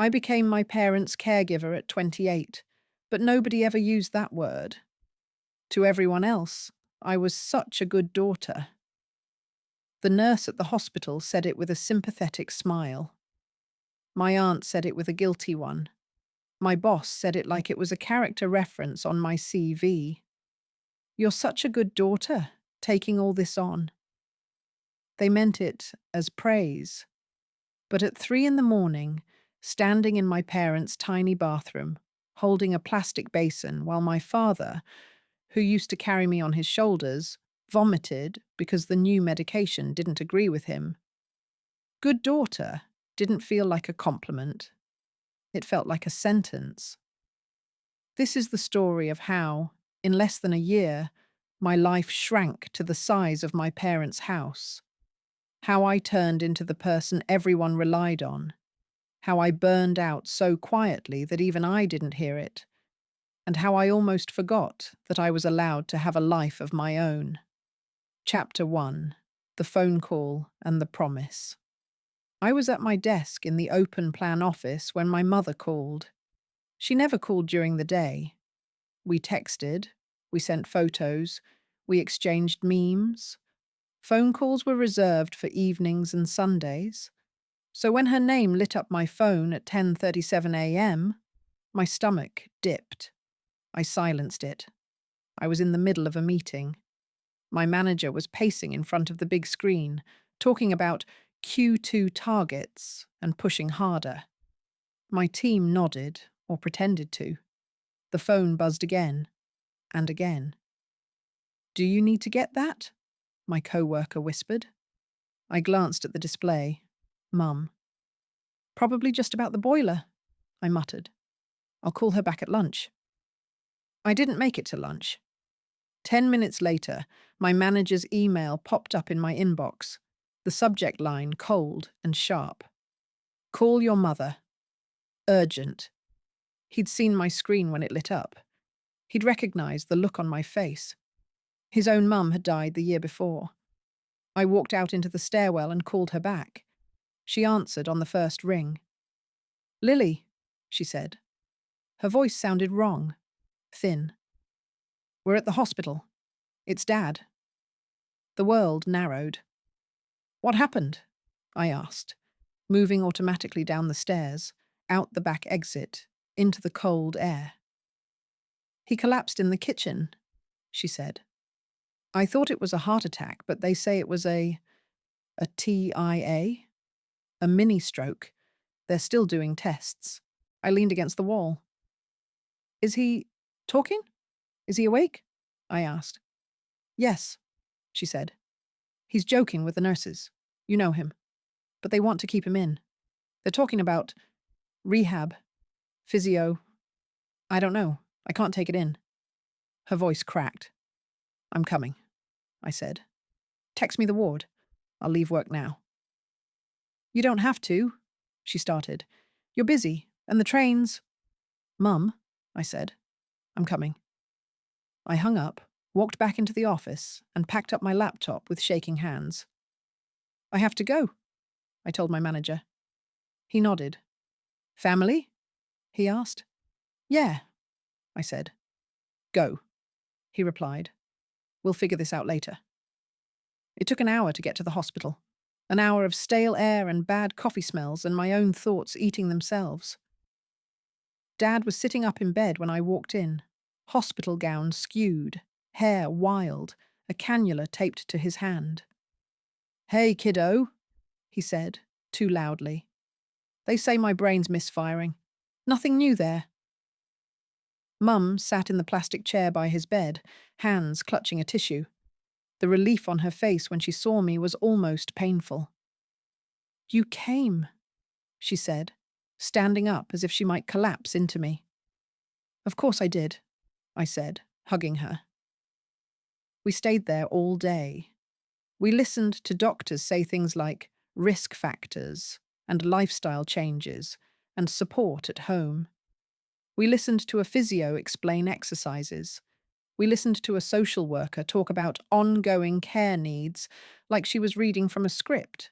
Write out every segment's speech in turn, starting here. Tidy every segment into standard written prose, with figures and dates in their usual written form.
I became my parents' caregiver at 28, but nobody ever used that word. To everyone else, I was such a good daughter. The nurse at the hospital said it with a sympathetic smile. My aunt said it with a guilty one. My boss said it like it was a character reference on my CV. You're such a good daughter, taking all this on. They meant it as praise. But at 3 in the morning, standing in my parents' tiny bathroom, holding a plastic basin while my father, who used to carry me on his shoulders, vomited because the new medication didn't agree with him. Good daughter didn't feel like a compliment. It felt like a sentence. This is the story of how, in less than a year, my life shrank to the size of my parents' house. How I turned into the person everyone relied on. How I burned out so quietly that even I didn't hear it. And how I almost forgot that I was allowed to have a life of my own. Chapter 1: The Phone Call and the Promise. I was at my desk in the open plan office when my mother called. She never called during the day. We texted, we sent photos, we exchanged memes. Phone calls were reserved for evenings and Sundays. So when her name lit up my phone at 10:37 a.m., my stomach dipped. I silenced it. I was in the middle of a meeting. My manager was pacing in front of the big screen, talking about Q2 targets and pushing harder. My team nodded, or pretended to. The phone buzzed again, and again. "Do you need to get that?" my co-worker whispered. I glanced at the display. Mum. "Probably just about the boiler," I muttered. "I'll call her back at lunch." I didn't make it to lunch. 10 minutes later, my manager's email popped up in my inbox, the subject line cold and sharp. "Call your mother. Urgent." He'd seen my screen when it lit up. He'd recognized the look on my face. His own mum had died the year before. I walked out into the stairwell and called her back. She answered on the first ring. "Lily," she said. Her voice sounded wrong, thin. "We're at the hospital. It's Dad." The world narrowed. "What happened?" I asked, moving automatically down the stairs, out the back exit, into the cold air. "He collapsed in the kitchen," she said. "I thought it was a heart attack, but they say it was a TIA, a mini stroke. They're still doing tests." I leaned against the wall. "Is he talking? Is he awake?" I asked. "Yes," she said. "He's joking with the nurses. You know him. But they want to keep him in. They're talking about rehab, physio. I don't know. I can't take it in." Her voice cracked. "I'm coming," I said. "Text me the ward. I'll leave work now." "You don't have to," she started. "You're busy, and the trains—" "Mum," I said. "I'm coming." I hung up, walked back into the office, and packed up my laptop with shaking hands. "I have to go," I told my manager. He nodded. "Family?" he asked. "Yeah," I said. "Go," he replied. "We'll figure this out later." It took an hour to get to the hospital. An hour of stale air and bad coffee smells and my own thoughts eating themselves. Dad was sitting up in bed when I walked in, hospital gown skewed, hair wild, a cannula taped to his hand. "Hey, kiddo," he said, too loudly. "They say my brain's misfiring. Nothing new there." Mum sat in the plastic chair by his bed, hands clutching a tissue. The relief on her face when she saw me was almost painful. "You came," she said, standing up as if she might collapse into me. "Of course I did," I said, hugging her. We stayed there all day. We listened to doctors say things like risk factors and lifestyle changes and support at home. We listened to a physio explain exercises. We listened to a social worker talk about ongoing care needs like she was reading from a script.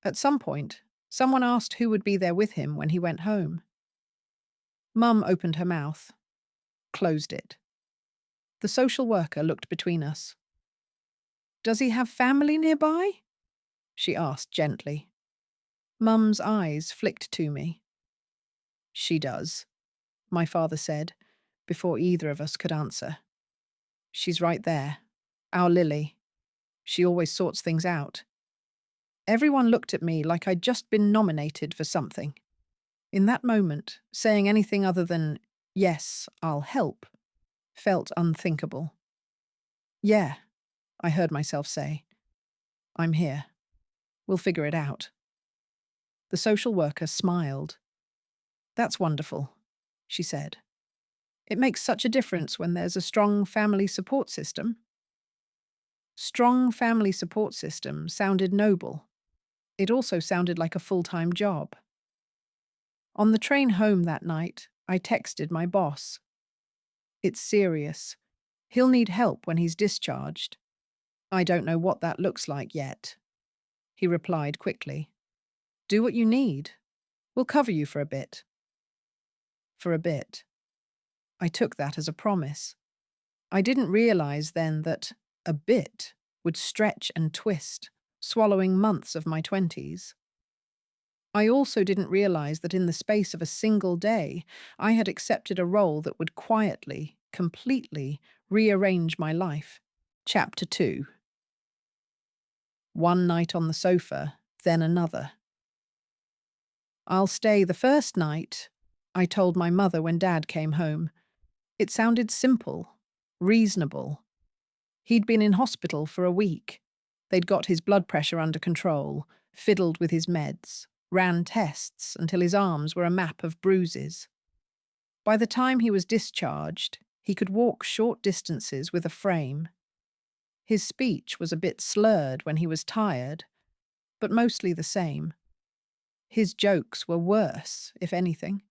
At some point, Someone asked who would be there with him when he went home. Mum opened her mouth, closed it. The social worker looked between us. "Does he have family nearby?" she asked gently. Mum's eyes flicked to me. "She does," my father said, before either of us could answer. "She's right there. Our Lily. She always sorts things out." Everyone looked at me like I'd just been nominated for something. In that moment, saying anything other than, "Yes, I'll help," felt unthinkable. "Yeah," I heard myself say. "I'm here. We'll figure it out." The social worker smiled. "That's wonderful," she said. "It makes such a difference when there's a strong family support system." Strong family support system sounded noble. It also sounded like a full-time job. On the train home that night, I texted my boss. "It's serious. He'll need help when he's discharged. I don't know what that looks like yet." He replied quickly. "Do what you need. We'll cover you for a bit." For a bit. I took that as a promise. I didn't realize then that a bit would stretch and twist, swallowing months of my 20s. I also didn't realize that in the space of a single day, I had accepted a role that would quietly, completely rearrange my life. Chapter 2. One night on the sofa, then another. "I'll stay the first night," I told my mother when Dad came home. It sounded simple, reasonable. He'd been in hospital for a week. They'd got his blood pressure under control, fiddled with his meds, ran tests until his arms were a map of bruises. By the time he was discharged, he could walk short distances with a frame. His speech was a bit slurred when he was tired, but mostly the same. His jokes were worse, if anything.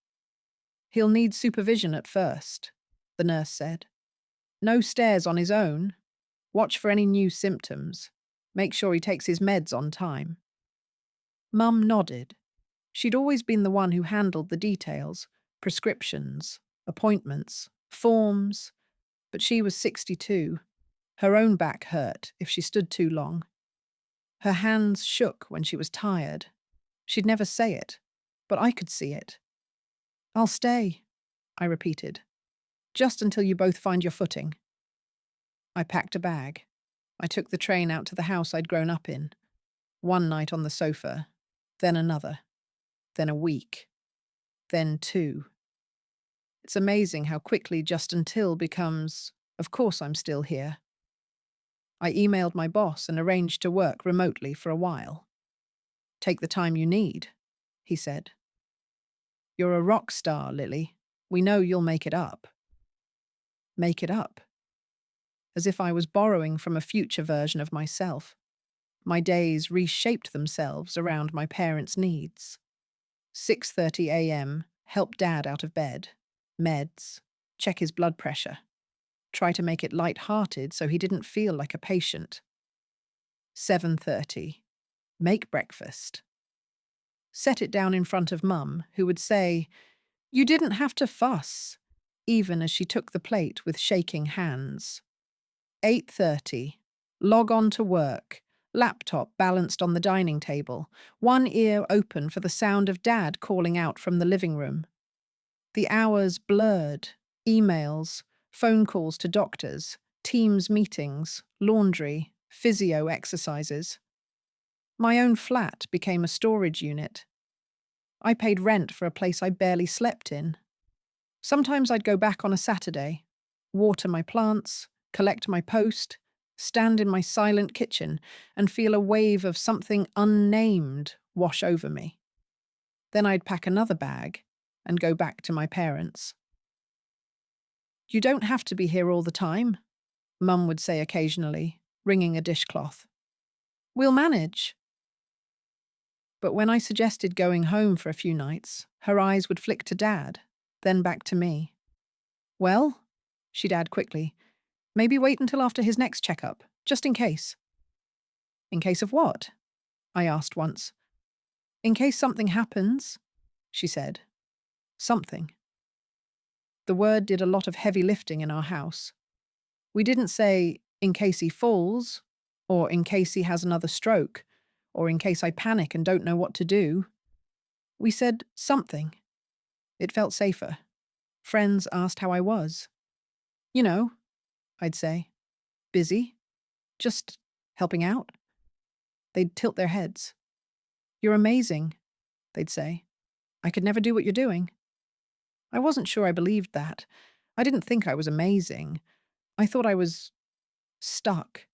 "He'll need supervision at first," the nurse said. "No stairs on his own. Watch for any new symptoms. Make sure he takes his meds on time." Mum nodded. She'd always been the one who handled the details, prescriptions, appointments, forms, but she was 62. Her own back hurt if she stood too long. Her hands shook when she was tired. She'd never say it, but I could see it. "I'll stay," I repeated, "just until you both find your footing." I packed a bag. I took the train out to the house I'd grown up in. One night on the sofa, then another, then a week, then 2. It's amazing how quickly just until becomes, "Of course I'm still here." I emailed my boss and arranged to work remotely for a while. "Take the time you need," he said. "You're a rock star, Lily. We know you'll make it up." Make it up? As if I was borrowing from a future version of myself. My days reshaped themselves around my parents' needs. 6:30 a.m., help Dad out of bed. Meds. Check his blood pressure. Try to make it light-hearted so he didn't feel like a patient. 7:30. Make breakfast. Set it down in front of Mum, who would say, "You didn't have to fuss," even as she took the plate with shaking hands. 8:30. Log on to work. Laptop balanced on the dining table, one ear open for the sound of Dad calling out from the living room. The hours blurred. Emails, phone calls to doctors, Teams meetings, laundry, physio exercises. My own flat became a storage unit. I paid rent for a place I barely slept in. Sometimes I'd go back on a Saturday, water my plants, collect my post, stand in my silent kitchen and feel a wave of something unnamed wash over me. Then I'd pack another bag and go back to my parents. "You don't have to be here all the time," Mum would say occasionally, wringing a dishcloth. "We'll manage." But when I suggested going home for a few nights, her eyes would flick to Dad, then back to me. "Well," she'd add quickly, "maybe wait until after his next checkup, just in case." "In case of what?" I asked once. In case something happens, she said. Something. The word did a lot of heavy lifting in our house. We didn't say, in case he falls, or in case he has another stroke, or in case I panic and don't know what to do. We said something. It felt safer. Friends asked how I was. You know, I'd say. Busy. Just helping out. They'd tilt their heads. You're amazing, they'd say. I could never do what you're doing. I wasn't sure I believed that. I didn't think I was amazing. I thought I was stuck.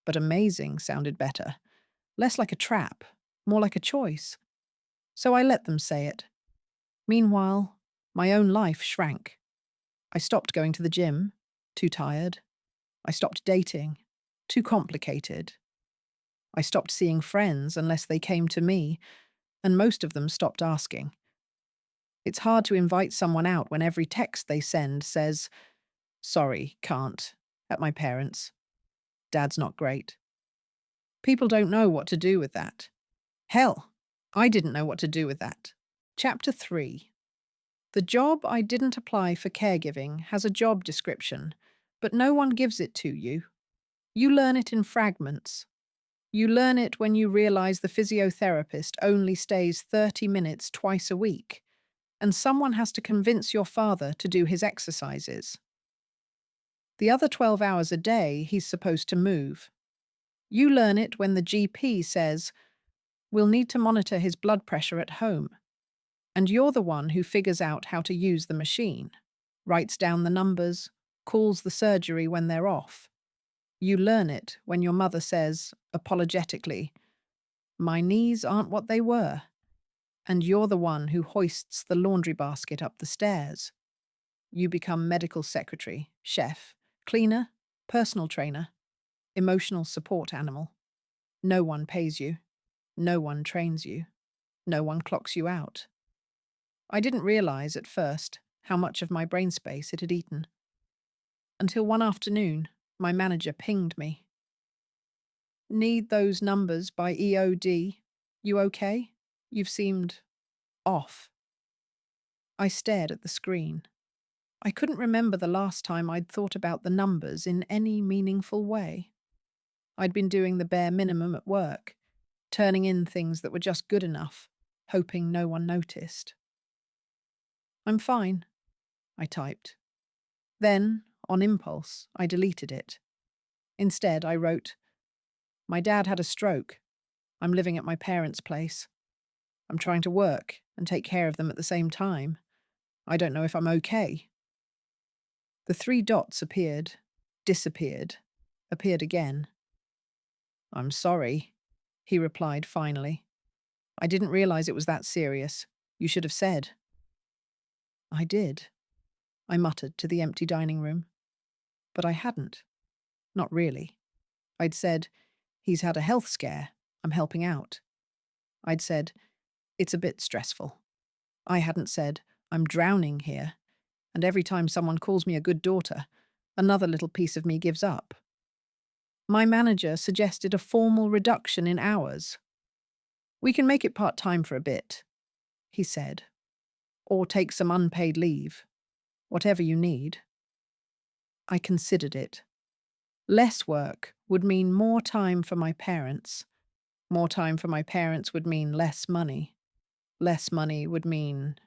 But amazing sounded better. Less like a trap, more like a choice. So I let them say it. Meanwhile, my own life shrank. I stopped going to the gym, too tired. I stopped dating, too complicated. I stopped seeing friends unless they came to me, and most of them stopped asking. It's hard to invite someone out when every text they send says, "Sorry, can't," at my parents. "Dad's not great." People don't know what to do with that. Hell, I didn't know what to do with that. Chapter 3. The job I didn't apply for caregiving has a job description, but no one gives it to you. You learn it in fragments. You learn it when you realize the physiotherapist only stays 30 minutes twice a week, and someone has to convince your father to do his exercises. The other 12 hours a day, he's supposed to move. You learn it when the GP says, "We'll need to monitor his blood pressure at home." And you're the one who figures out how to use the machine, writes down the numbers, calls the surgery when they're off. You learn it when your mother says, apologetically, "My knees aren't what they were." And you're the one who hoists the laundry basket up the stairs. You become medical secretary, chef, cleaner, personal trainer, emotional support animal. No one pays you. No one trains you. No one clocks you out. I didn't realize at first how much of my brain space it had eaten. Until one afternoon, my manager pinged me. "Need those numbers by EOD. You okay? You've seemed off." I stared at the screen. I couldn't remember the last time I'd thought about the numbers in any meaningful way. I'd been doing the bare minimum at work, turning in things that were just good enough, hoping no one noticed. "I'm fine," I typed. Then, on impulse, I deleted it. Instead, I wrote, "My dad had a stroke. I'm living at my parents' place. I'm trying to work and take care of them at the same time. I don't know if I'm okay." The 3 dots appeared, disappeared, appeared again. "I'm sorry," he replied finally. "I didn't realize it was that serious. You should have said." "I did," I muttered to the empty dining room. But I hadn't. Not really. I'd said, "He's had a health scare. I'm helping out." I'd said, "It's a bit stressful." I hadn't said, "I'm drowning here, and every time someone calls me a good daughter, another little piece of me gives up." My manager suggested a formal reduction in hours. "We can make it part-time for a bit," he said, "or take some unpaid leave. Whatever you need." I considered it. Less work would mean more time for my parents. More time for my parents would mean less money. Less money would mean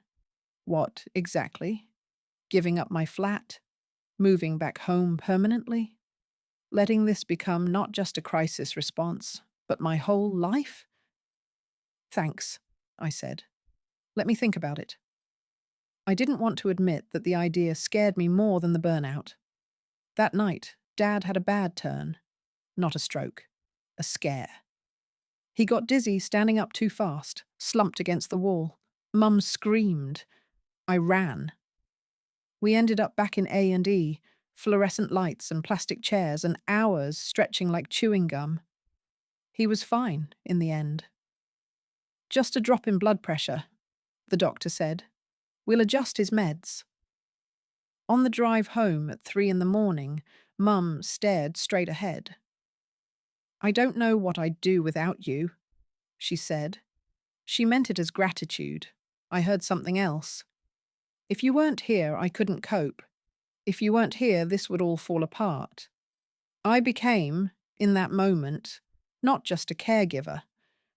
what exactly? Giving up my flat? Moving back home permanently? Letting this become not just a crisis response, but my whole life? "Thanks," I said. "Let me think about it." I didn't want to admit that the idea scared me more than the burnout. That night, Dad had a bad turn. Not a stroke. A scare. He got dizzy standing up too fast, slumped against the wall. Mum screamed. I ran. We ended up back in A&E, fluorescent lights and plastic chairs and hours stretching like chewing gum. He was fine in the end. "Just a drop in blood pressure," the doctor said. "We'll adjust his meds." On the drive home at 3 in the morning, Mum stared straight ahead. "I don't know what I'd do without you," she said. She meant it as gratitude. I heard something else. If you weren't here, I couldn't cope. If you weren't here, this would all fall apart. I became, in that moment, not just a caregiver,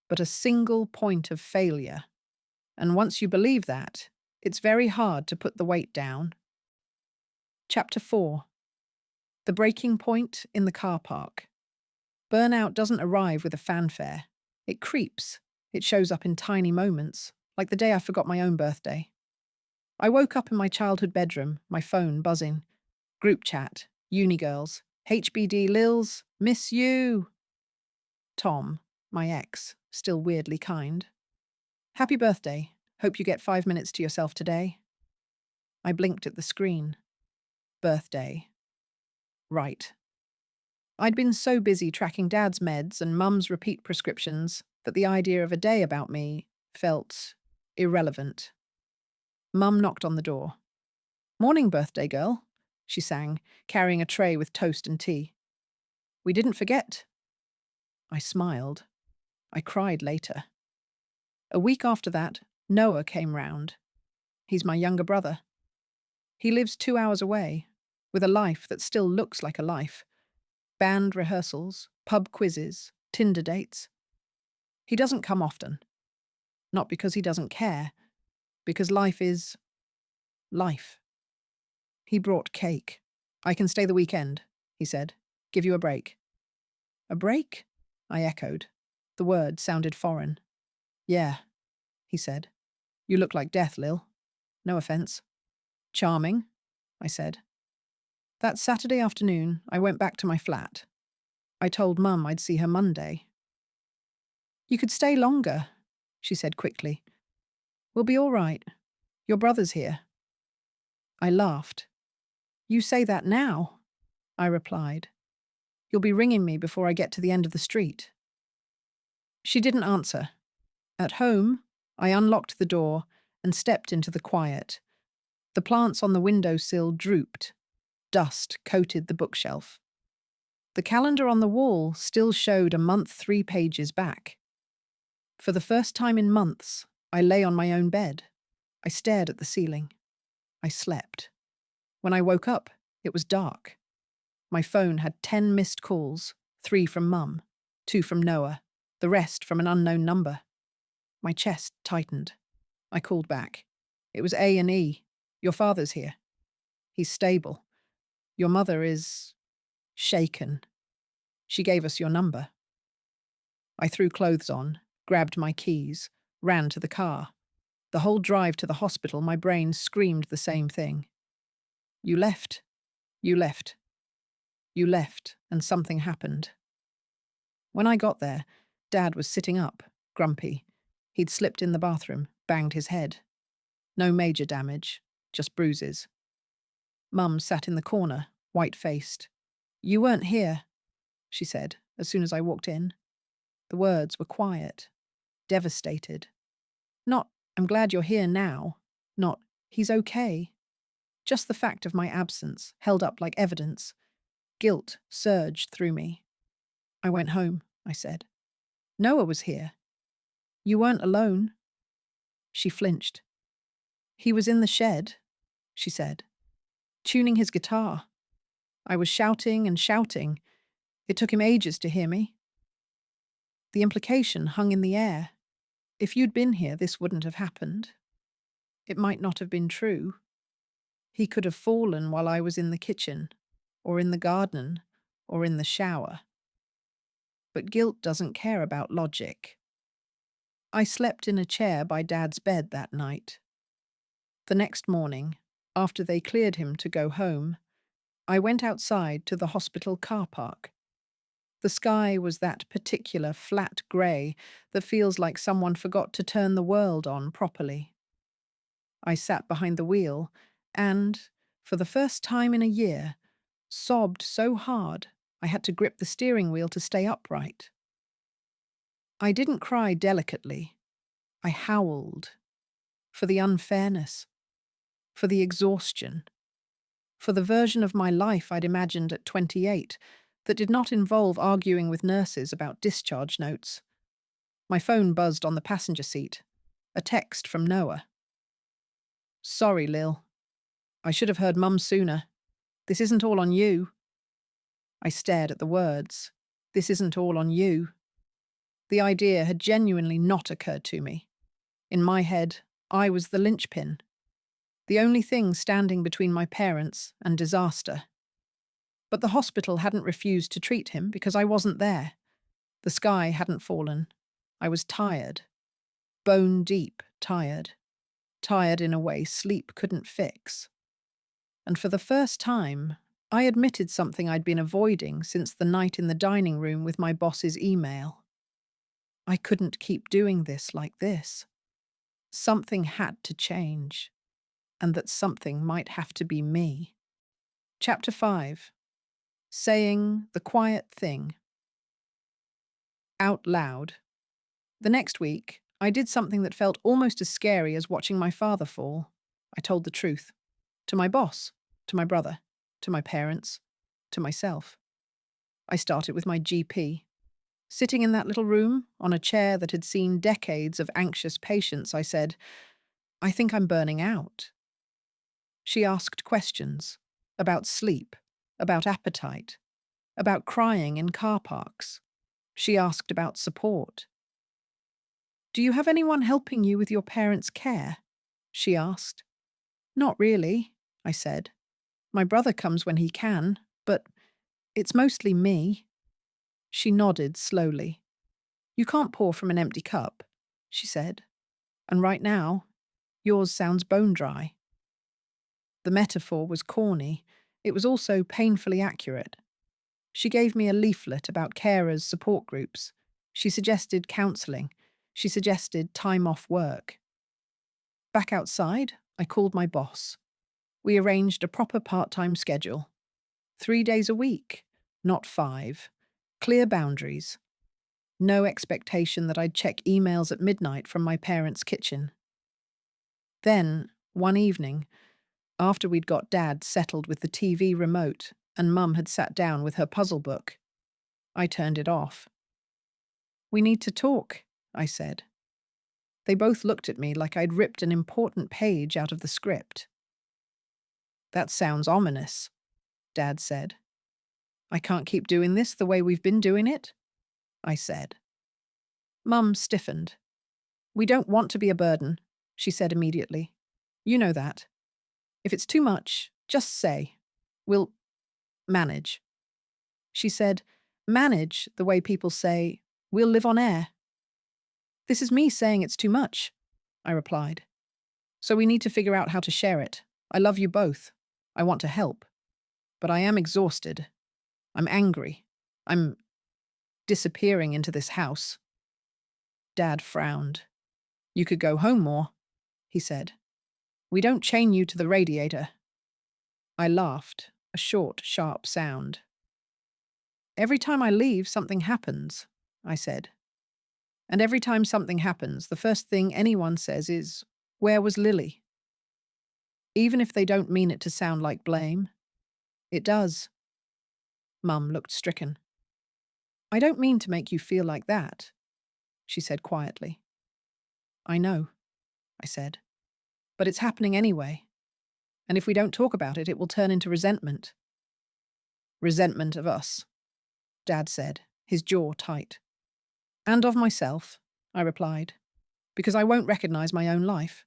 but a single point of failure. And once you believe that, it's very hard to put the weight down. Chapter 4. The breaking point in the car park. Burnout doesn't arrive with a fanfare. It creeps. It shows up in tiny moments, like the day I forgot my own birthday. I woke up in my childhood bedroom, my phone buzzing. Group chat, uni girls, HBD Lils, miss you. Tom, my ex, still weirdly kind. Happy birthday. Hope you get 5 minutes to yourself today. I blinked at the screen. Birthday. Right. I'd been so busy tracking Dad's meds and Mum's repeat prescriptions that the idea of a day about me felt irrelevant. Mum knocked on the door. Morning, birthday girl, she sang, carrying a tray with toast and tea. We didn't forget. I smiled. I cried later. A week after that, Noah came round. He's my younger brother. He lives 2 hours away, with a life that still looks like a life. Band rehearsals, pub quizzes, Tinder dates. He doesn't come often. Not because he doesn't care, because life is life. He brought cake. I can stay the weekend, he said. Give you a break. A break? I echoed. The word sounded foreign. Yeah, he said. You look like death, Lil. No offense. Charming, I said. That Saturday afternoon, I went back to my flat. I told Mum I'd see her Monday. You could stay longer, she said quickly. We'll be all right. Your brother's here. I laughed. You say that now, I replied. You'll be ringing me before I get to the end of the street. She didn't answer. At home, I unlocked the door and stepped into the quiet. The plants on the windowsill drooped. Dust coated the bookshelf. The calendar on the wall still showed a month 3 pages back. For the first time in months, I lay on my own bed. I stared at the ceiling. I slept. When I woke up, it was dark. My phone had 10 missed calls, 3 from Mum, 2 from Noah, the rest from an unknown number. My chest tightened. I called back. It was A&E. Your father's here. He's stable. Your mother is shaken. She gave us your number. I threw clothes on, grabbed my keys, ran to the car. The whole drive to the hospital, my brain screamed the same thing. You left. You left. You left, and something happened. When I got there, Dad was sitting up, grumpy. He'd slipped in the bathroom, banged his head. No major damage, just bruises. Mum sat in the corner, white-faced. You weren't here, she said, as soon as I walked in. The words were quiet, devastated. Not, I'm glad you're here now. Not, he's okay. Just the fact of my absence, held up like evidence. Guilt surged through me. I went home, I said. Noah was here. You weren't alone. She flinched. He was in the shed, she said, tuning his guitar. I was shouting and shouting. It took him ages to hear me. The implication hung in the air. If you'd been here, this wouldn't have happened. It might not have been true. He could have fallen while I was in the kitchen, or in the garden, or in the shower. But guilt doesn't care about logic. I slept in a chair by Dad's bed that night. The next morning, after they cleared him to go home, I went outside to the hospital car park. The sky was that particular flat grey that feels like someone forgot to turn the world on properly. I sat behind the wheel and, for the first time in a year, sobbed so hard I had to grip the steering wheel to stay upright. I didn't cry delicately. I howled. For the unfairness. For the exhaustion. For the version of my life I'd imagined at 28 that did not involve arguing with nurses about discharge notes. My phone buzzed on the passenger seat. A text from Noah. "Sorry, Lil. I should have heard Mum sooner. This isn't all on you." I stared at the words. This isn't all on you. The idea had genuinely not occurred to me. In my head, I was the linchpin. The only thing standing between my parents and disaster. But the hospital hadn't refused to treat him because I wasn't there. The sky hadn't fallen. I was tired. Bone deep tired. Tired in a way sleep couldn't fix. And for the first time, I admitted something I'd been avoiding since the night in the dining room with my boss's email. I couldn't keep doing this like this. Something had to change, and that something might have to be me. Chapter 5. Saying the quiet thing. Out loud. The next week, I did something that felt almost as scary as watching my father fall. I told the truth. To my boss, to my brother, to my parents, to myself. I started with my GP. Sitting in that little room, on a chair that had seen decades of anxious patients, I said, "I think I'm burning out." She asked questions about sleep, about appetite, about crying in car parks. She asked about support. "Do you have anyone helping you with your parents' care?" she asked. "Not really," I said. "My brother comes when he can, but it's mostly me." She nodded slowly. "You can't pour from an empty cup," she said. "And right now, yours sounds bone dry." The metaphor was corny. It was also painfully accurate. She gave me a leaflet about carers' support groups. She suggested counselling. She suggested time off work. Back outside, I called my boss. We arranged a proper part-time schedule. 3 days a week, not 5. Clear boundaries. No expectation that I'd check emails at midnight from my parents' kitchen. Then, one evening, after we'd got Dad settled with the TV remote and Mum had sat down with her puzzle book, I turned it off. "We need to talk," I said. They both looked at me like I'd ripped an important page out of the script. "That sounds ominous," Dad said. "I can't keep doing this the way we've been doing it," I said. Mum stiffened. "We don't want to be a burden," she said immediately. "You know that. If it's too much, just say. We'll manage." She said, "Manage," the way people say, "We'll live on air." "This is me saying it's too much," I replied. "So we need to figure out how to share it. I love you both. I want to help. But I am exhausted. I'm angry. I'm disappearing into this house." Dad frowned. "You could go home more," he said. "We don't chain you to the radiator." I laughed, a short, sharp sound. "Every time I leave, something happens," I said. "And every time something happens, the first thing anyone says is, 'Where was Lily?' Even if they don't mean it to sound like blame. It does." Mum looked stricken. "I don't mean to make you feel like that," she said quietly. "I know," I said. "But it's happening anyway. And if we don't talk about it, it will turn into resentment." "Resentment of us," Dad said, his jaw tight. "And of myself," I replied, "because I won't recognize my own life."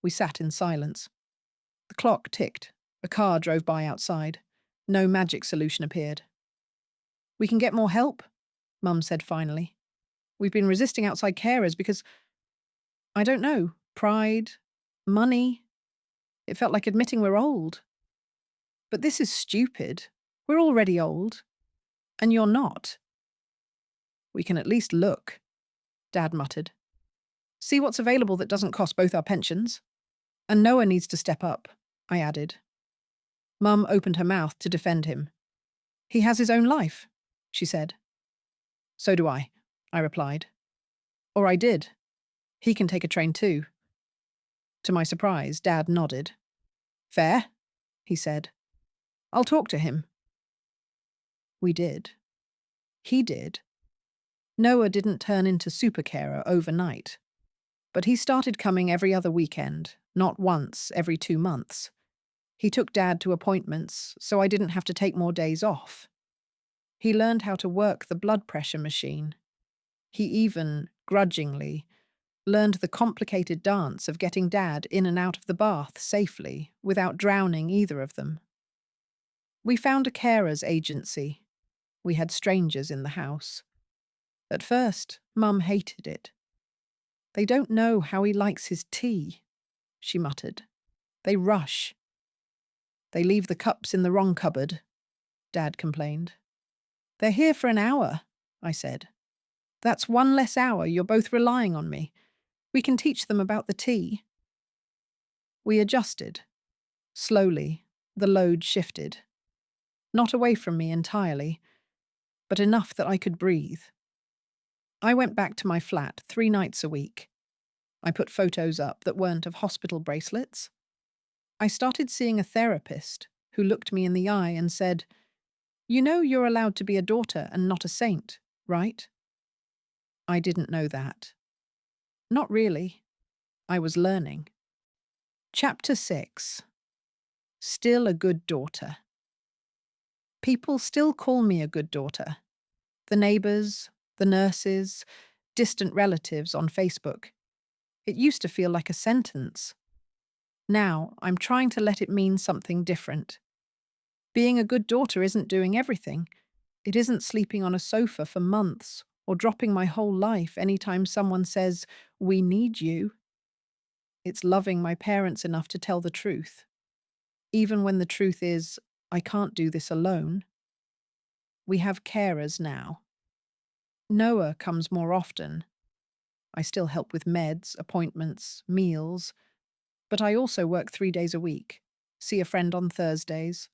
We sat in silence. The clock ticked. A car drove by outside. No magic solution appeared. "We can get more help," Mum said finally. "We've been resisting outside carers because, I don't know, pride, money. It felt like admitting we're old. But this is stupid. We're already old. And you're not." "We can at least look," Dad muttered. "See what's available that doesn't cost both our pensions. And Noah needs to step up," I added. Mum opened her mouth to defend him. "He has his own life," she said. "So do I replied. "Or I did. He can take a train too." To my surprise, Dad nodded. "Fair," he said. "I'll talk to him." We did. He did. Noah didn't turn into super carer overnight, but he started coming every other weekend, not once every 2 months. He took Dad to appointments, so I didn't have to take more days off. He learned how to work the blood pressure machine. He even, grudgingly, learned the complicated dance of getting Dad in and out of the bath safely without drowning either of them. We found a carers agency. We had strangers in the house. At first, Mum hated it. "They don't know how he likes his tea," she muttered. "They rush. They leave the cups in the wrong cupboard," Dad complained. "They're here for an hour," I said. "That's one less hour you're both relying on me. We can teach them about the tea." We adjusted. Slowly, the load shifted. Not away from me entirely, but enough that I could breathe. I went back to my flat 3 nights a week. I put photos up that weren't of hospital bracelets. I started seeing a therapist who looked me in the eye and said, "You know you're allowed to be a daughter and not a saint, right?" I didn't know that. Not really. I was learning. Chapter 6. Still a good daughter. People still call me a good daughter. The neighbours, the nurses, distant relatives on Facebook. It used to feel like a sentence. Now, I'm trying to let it mean something different. Being a good daughter isn't doing everything. It isn't sleeping on a sofa for months or dropping my whole life anytime someone says, "We need you." It's loving my parents enough to tell the truth, even when the truth is, I can't do this alone. We have carers now. Noah comes more often. I still help with meds, appointments, meals, but I also work 3 days a week, see a friend on Thursdays,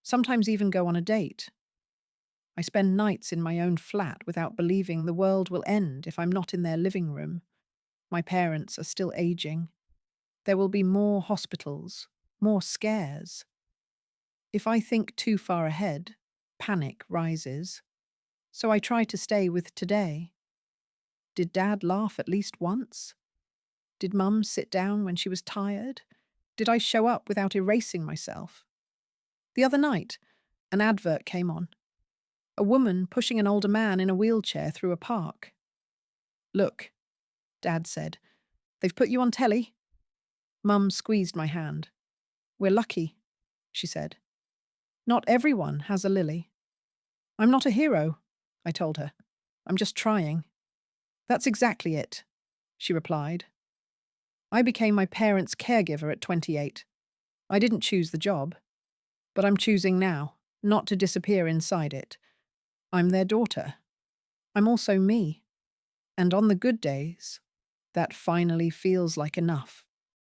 sometimes even go on a date. I spend nights in my own flat without believing the world will end if I'm not in their living room. My parents are still aging. There will be more hospitals, more scares. If I think too far ahead, panic rises. So I try to stay with today. Did Dad laugh at least once? Did Mum sit down when she was tired? Did I show up without erasing myself? The other night, an advert came on. A woman pushing an older man in a wheelchair through a park. "Look," Dad said, "they've put you on telly." Mum squeezed my hand. "We're lucky," she said. "Not everyone has a Lily." "I'm not a hero," I told her. "I'm just trying." "That's exactly it," she replied. I became my parents' caregiver at 28. I didn't choose the job, but I'm choosing now not to disappear inside it. I'm their daughter. I'm also me. And on the good days, that finally feels like enough.